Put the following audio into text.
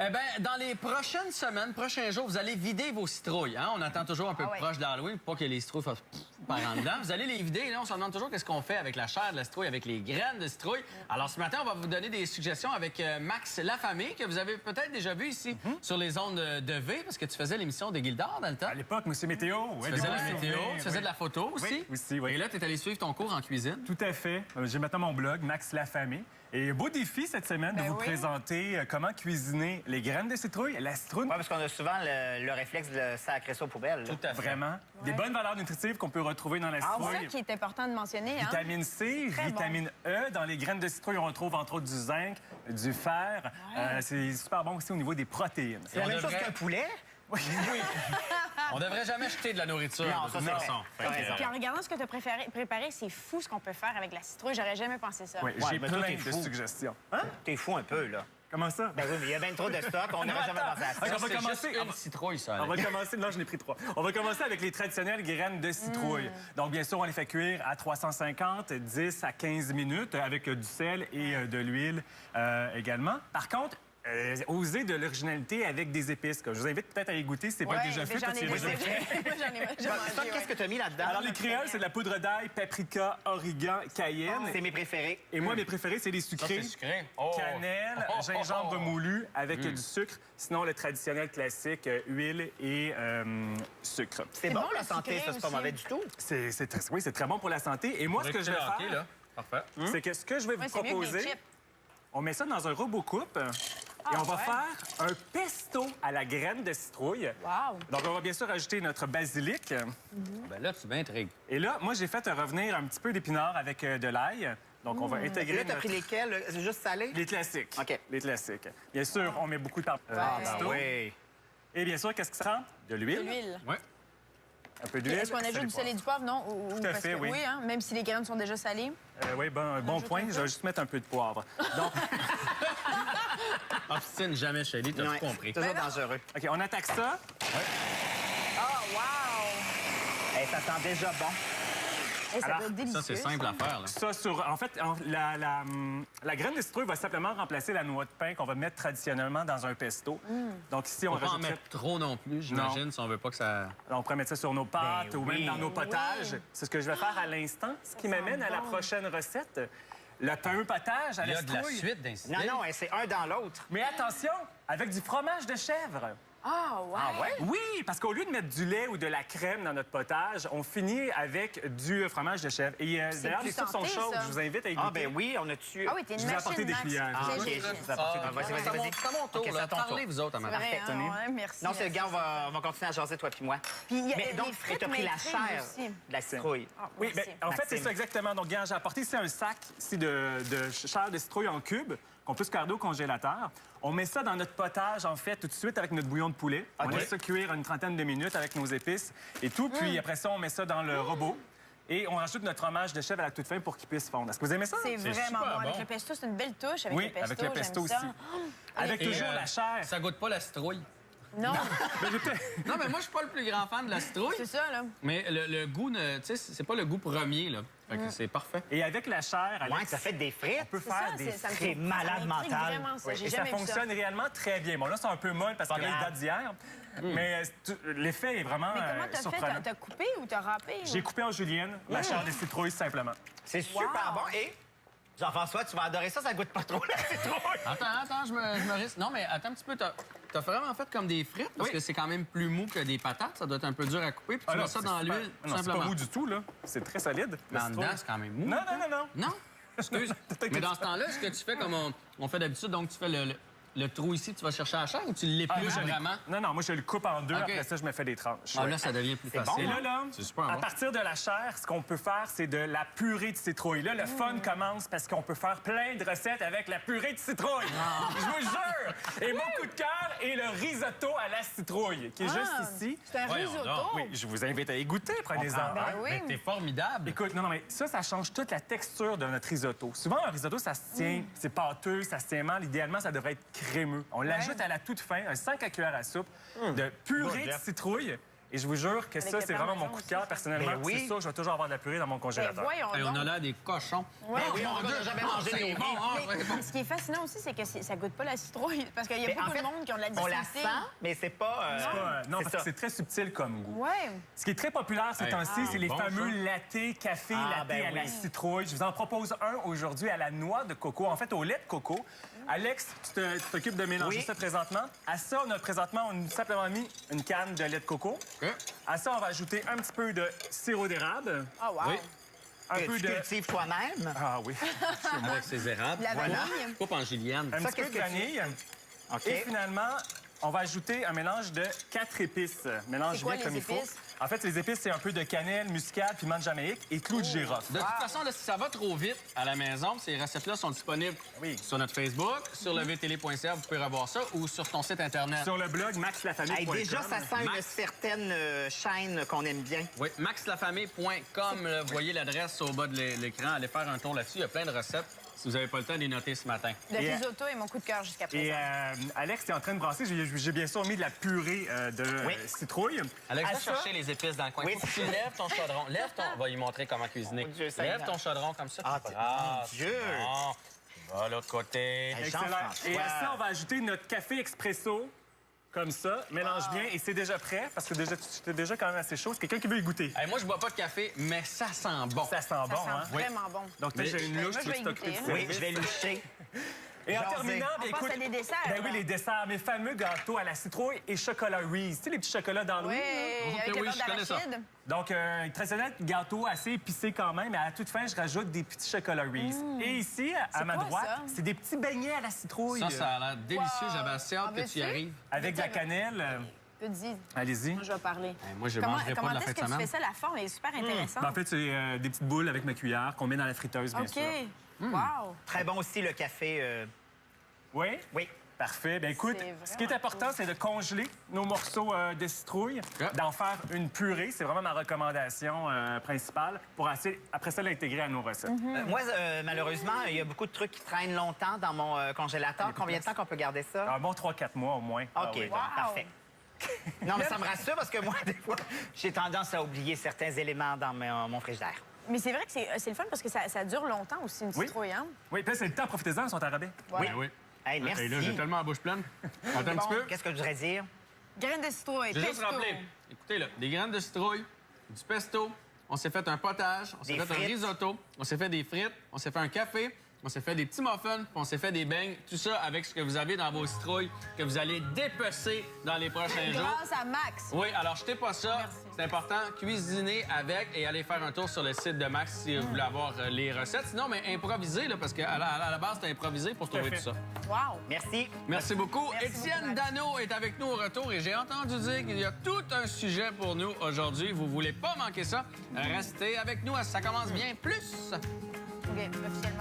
Eh bien, dans les prochaines semaines, prochains jours, vous allez vider vos citrouilles. Hein? On attend toujours un peu proche d'Halloween pour pas que les citrouilles fassent par en dedans. Vous allez les vider. Là, on se demande toujours qu'est-ce qu'on fait avec la chair de la citrouille, avec les graines de citrouille. Alors, ce matin, on va vous donner des suggestions avec Max Lafamée, que vous avez peut-être déjà vu ici sur les ondes de V, parce que tu faisais l'émission de Gildard dans le temps. À l'époque, Monsieur Météo. Tu faisais la météo, tu faisais de la photo aussi. Oui, aussi, oui. Et là, tu es allé suivre ton cours en cuisine. Tout à fait. J'ai maintenant mon blog, Max Lafamée. Et beau défi cette semaine de vous présenter comment cuisiner les graines de citrouille, la citrouille. Oui, parce qu'on a souvent le réflexe de sacrer ça aux poubelles. Tout à fait. Vraiment. Des bonnes valeurs nutritives qu'on peut retrouver dans la citrouille. C'est ça qui est important de mentionner. Hein? Vitamine C, vitamine E. Dans les graines de citrouille, on retrouve entre autres du zinc, du fer. C'est super bon aussi au niveau des protéines. C'est la même chose qu'un poulet. Oui. On devrait jamais jeter de la nourriture. Non, ça, c'est vrai. Puis en regardant ce que tu as préparé, c'est fou ce qu'on peut faire avec la citrouille. J'aurais jamais pensé ça. Oui, j'ai mais plein toi, t'es de fou. suggestions. Hein? T'es fou un peu, là. Comment ça? Ben oui, mais il y a bien trop de stock. On n'aurait jamais pensé à ça. On va C'est commencer. juste une citrouille, ça. On va commencer. Non, j'en ai pris 3. On va commencer avec les traditionnelles graines de citrouille. Donc, bien sûr, on les fait cuire à 350, 10 à 15 minutes avec du sel et de l'huile également. Par contre, osez de l'originalité avec des épices. Je vous invite peut-être à y goûter si c'est pas déjà fait. J'en ai déjà mangé. Qu'est-ce que tu as mis là-dedans? Alors, les créoles, c'est de la poudre d'ail, paprika, origan, cayenne. C'est mes préférés. Et moi, mes préférés, c'est les Ça, sucrés. c'est sucré. Oh. Cannelle, gingembre moulu avec du sucre. Sinon, le traditionnel classique, huile et sucre. C'est bon bon, pour la le santé, sucré ça, c'est pas aussi. mauvais du tout. Oui, c'est très bon pour la santé. Et moi, ce que je vais faire, là. Parfait. c'est que ce que je vais vous C'est mieux que des proposer, chips. on met ça dans un robot coupe et on va faire un pesto à la graine de citrouille. Wow. Donc, on va bien sûr ajouter notre basilic. Ben là, tu m'intrigues. Et là, moi, j'ai fait revenir un petit peu d'épinards avec de l'ail. Donc, on va intégrer Là, t'as pris lesquels? C'est juste salé? les classiques. OK. Les classiques. Bien sûr, on met beaucoup de pesto. oui. Et bien sûr, qu'est-ce que ça prend? De De l'huile. l'huile. Oui. Un peu d'huile. Est-ce qu'on ajoute du sel et du poivre, non? Tout à parce fait, que, oui. hein? Même si les graines sont déjà salées. Oui, bon point. Je vais juste mettre un peu de poivre. Donc, Obstine jamais, Shelly, t'as Ouais, tout compris. Toujours dangereux. OK, on attaque ça. Oh, wow! Hey, ça sent déjà bon. Hey, ça Alors, doit être délicieux. Ça, c'est simple à faire, là. Ça sur... En fait, la graine de citrouille va simplement remplacer la noix de pain qu'on va mettre traditionnellement dans un pesto. Donc ici, on On va pas en rajoute... mettre trop non plus, j'imagine, si on veut pas que ça... Alors, on pourrait mettre ça sur nos pâtes Ben ou même oui. dans nos potages. C'est ce que je vais faire à l'instant, ce qui m'amène à la prochaine recette. Le fameux potage à Il y la a de la citrouille. suite d'incidents. Non, non, c'est un dans l'autre. Mais attention, avec du fromage de chèvre. Ah, ouais. Ah ouais? Oui, parce qu'au lieu de mettre du lait ou de la crème dans notre potage, on finit avec du fromage de chèvre. Et d'ailleurs, plus les soupes sont santé, chaudes. ça. Je vous invite à y goûter. Ah, ben oui, on a-tu... Ah oui, t'es une Je vous ai machine, apporté des Max. cuillères. Ah, C'est OK, génial. je vous apporte Ah, vas-y, vas-y, vas-y. C'est à mon tour, OK, c'est là. à ton tour. Parlez, vous autres, à ma C'est vrai, Parfait, Tony. hein, ouais, merci. Non, c'est le merci. gars, on va continuer à jaser, toi puis moi. Puis il y a Mais les donc, frites tu as pris la m'intriguent chair aussi. de la citrouille. Ah, Oui, merci. ben, en fait, c'est Maxime. ça exactement. Donc, regarde, j'ai apporté ici un sac ici de chair de citrouille en cubes qu'on peut se garder au congélateur. On met ça dans notre potage, en fait, tout de suite avec notre bouillon de poulet. On OK. laisse ça cuire une trentaine de minutes avec nos épices et tout. Puis après ça, on met ça dans le robot. Et on rajoute notre fromage de chèvre à la toute fin pour qu'il puisse fondre. Est-ce que vous aimez ça? C'est vraiment super bon. Avec bon. le pesto, c'est une belle touche. Avec Oui, le pesto, avec le pesto j'aime ça. aussi. Avec Et, toujours la chair. Ça goûte pas la citrouille. Non, Non, mais moi, je suis pas le plus grand fan de la citrouille. c'est ça, là. Mais le goût, tu sais, c'est pas le goût premier, là. Fait que c'est parfait. Et avec la chair, Alex, Ouais, ça fait des frites. on peut C'est faire ça, des ça me C'est fait- malade ça m'intrigue mental. Vraiment, ça. Oui, J'ai et ça jamais vu ça. fonctionne réellement très bien. Bon, là, c'est un peu molle parce que là, il date d'hier. Mais l'effet est vraiment Mais comment t'as fait? surprenant. T'as coupé ou t'as râpé? J'ai coupé en julienne la chair de citrouille simplement. C'est super bon. Et Jean-François, tu vas adorer ça, ça goûte pas trop la citrouille. Attends, je me risque. Non, mais attends un petit peu. T'as vraiment fait comme des frites parce Oui. que c'est quand même plus mou que des patates. Ça doit être un peu dur à couper. Puis tu mets ça c'est dans super. l'huile, tout Non, c'est pas simplement. mou du tout, là. C'est très solide. Mais La en citrouille. dedans, c'est quand même mou. Non, non, non, non. Non? Excuse. Mais dans ce temps-là, ce que tu fais comme on fait d'habitude, donc tu fais le trou ici, tu vas chercher la chair ou tu l'épluches moi, je le vraiment? coupe. Non, non, moi, je le coupe en deux. OK. Après ça, je me fais des tranches. Ah, là, ça devient plus C'est bon, facile. Et là, C'est super à bon. partir de la chair, ce qu'on peut faire, c'est de la purée de citrouille. Là, le fun commence parce qu'on peut faire plein de recettes avec la purée de citrouille. Je vous jure! Et mon coup de cœur est le risotto à la citrouille, qui est juste ici. C'est un Voyons risotto. donc. Oui, je vous invite à y goûter. Prenez-en Ah, un. Ben oui. Mais t'es formidable. Écoute, non, mais ça change toute la texture de notre risotto. Souvent, un risotto, ça se tient, c'est pâteux, ça se tient mal. Idéalement, ça devrait être crémeux. On l'ajoute à la toute fin, un 5 à cuillère à soupe de purée de citrouille. Et je vous jure que Avec ça, le c'est vraiment mon parmesan coup de cœur. aussi. Personnellement, Ben oui. c'est sûr, je vais toujours avoir de la purée dans mon Ben, congélateur. voyons Hey, on a donc. l'air des cochons. Ouais. oui, on n'a jamais mangé c'est nos bon, riz. hein, Mais c'est bon. ce qui est fascinant aussi, c'est que ça goûte pas la citrouille. Parce qu'il y a Mais beaucoup en fait, de monde qui ont de la On la difficulté. sent, mais c'est pas... Non, c'est parce que ça. c'est très subtil comme goût. Ouais. Ce qui est très populaire ces Hey, temps-ci, c'est les bon, fameux ça. lattés, café Ah, latte ben à la oui. citrouille. Je vous en propose un aujourd'hui à la noix de coco, en fait au lait de coco. Alex, tu t'occupes de mélanger Oui. ça présentement. À ça, on a présentement simplement mis une canne de lait de coco. OK. À ça, on va ajouter un petit peu de sirop d'érable, Oh, wow. Oui. un Que peu tu de... cultives toi-même. Ah oui. C'est moi, c'est érable. De la Voilà. vanille. Coupe en julienne. Un Ça, petit peu qu'est-ce de que tu- vanille. OK. Et finalement, on va ajouter un mélange de 4 épices. Mélange C'est quoi, bien comme les il faut. épices? En fait, les épices, c'est un peu de cannelle, muscade, piment de Jamaïque et clou de girofle. De toute façon, là, si ça va trop vite à la maison, ces recettes-là sont disponibles Oui. sur notre Facebook, sur leVTL.ca, vous pouvez revoir ça, ou sur ton site Internet. Sur le blog Hey, maxlafamille.com. déjà, ça sent une Max. certaine chaîne qu'on aime bien. Oui, maxlafamille.com, là, vous voyez l'adresse au bas de l'écran. Allez faire un tour là-dessus. Il y a plein de recettes. Si vous n'avez pas le temps de les noter ce matin. Le Et, risotto est mon coup de cœur jusqu'à présent. Et Alex, tu es en train de brasser. J'ai bien sûr mis de la purée de Oui. citrouille. Alex, À va ça? chercher les épices dans le coin. Oui. Faut que tu lèves ton chaudron. Lève ton... On va lui montrer comment cuisiner. Mon Dieu Seigneur. Lève ton chaudron comme ça. Ah, tu mon brasses. Dieu. Bon. Va de l'autre côté. Hey, Excellent. Jean-François. Et à ça, on va ajouter notre café expresso. Comme ça, mélange bien et c'est déjà prêt parce que c'était déjà quand même assez chaud. C'est quelqu'un qui veut y goûter. Hey, moi, je bois pas de café, mais ça sent bon. Ça sent Ça bon, sent hein? vraiment bon. Donc, Mais- j'ai une Ben, louche, moi, tu je veux vais t'occuper y du goûter, Oui, service. je vais loucher. Et en Jaser. terminant, On passe à des desserts, Ben oui, là. les desserts, mes fameux gâteaux à la citrouille et chocolat Reese. Tu sais, les petits chocolats d'Halloween. Oui, là? avec oui, le beurre je connais ça. d'arachide. Donc, traditionnel gâteau assez épicé quand même, mais à la toute fin, je rajoute des petits chocolats Reese. Et ici, à C'est ma quoi, droite, ça? c'est des petits beignets à la citrouille. Ça a l'air délicieux. Wow. J'avais assez hâte En que tu y veux-tu? arrives. Avec de la cannelle. Je te dis, Allez-y. moi, je vais parler. Hey, moi, je Comment mangerai pas de la est-ce fin de que tu semaine. fais ça? La forme est super intéressante. Ben, en fait, c'est des petites boules avec ma cuillère qu'on met dans la friteuse, bien OK. sûr. Wow. Très bon aussi, le café. Oui? Oui. Parfait. Bien, écoute, C'est ce qui est vraiment important, c'est de congeler nos morceaux de citrouille, OK. d'en faire une purée. C'est vraiment ma recommandation principale pour après ça l'intégrer à nos recettes. Moi, malheureusement, il y a beaucoup de trucs qui traînent longtemps dans mon congélateur. Combien de temps qu'on peut garder ça? Un bon 3-4 mois au moins. Ah OK, oui. bon, Wow. parfait. Non, mais ça me rassure parce que moi, des fois, j'ai tendance à oublier certains éléments dans mon frigidaire. Mais c'est vrai que c'est le fun parce que ça dure longtemps aussi, une Oui. citrouille, hein? Oui, puis là, c'est le temps, profitez-en, ils sont à rabais. Ouais. Ben oui. Hey, merci. Et là, j'ai tellement la bouche pleine. Attends un petit peu. Qu'est-ce que je voudrais dire? Graines de citrouille, J'ai juste pesto. rappelé. Écoutez, là, des graines de citrouille, du pesto, on s'est fait un potage, on s'est Des fait un frites. risotto, on s'est fait des frites, on s'est fait un café, on s'est fait des petits muffins, puis on s'est fait des beignes. Tout ça avec ce que vous avez dans vos citrouilles que vous allez dépecer dans les prochains jours. Grâce à Max. Oui, alors jetez pas ça. Merci. C'est important. Cuisinez avec et allez faire un tour sur le site de Max si vous voulez avoir les recettes. Sinon, mais improvisez, là, parce qu'à la base, c'est improvisé pour trouver fait. tout ça. Wow. Merci. Merci beaucoup. Merci Étienne beaucoup, Max. Dano est avec nous au retour et j'ai entendu dire qu'il y a tout un sujet pour nous aujourd'hui. Vous voulez pas manquer ça? Restez avec nous, ça commence bien plus. OK, officiellement.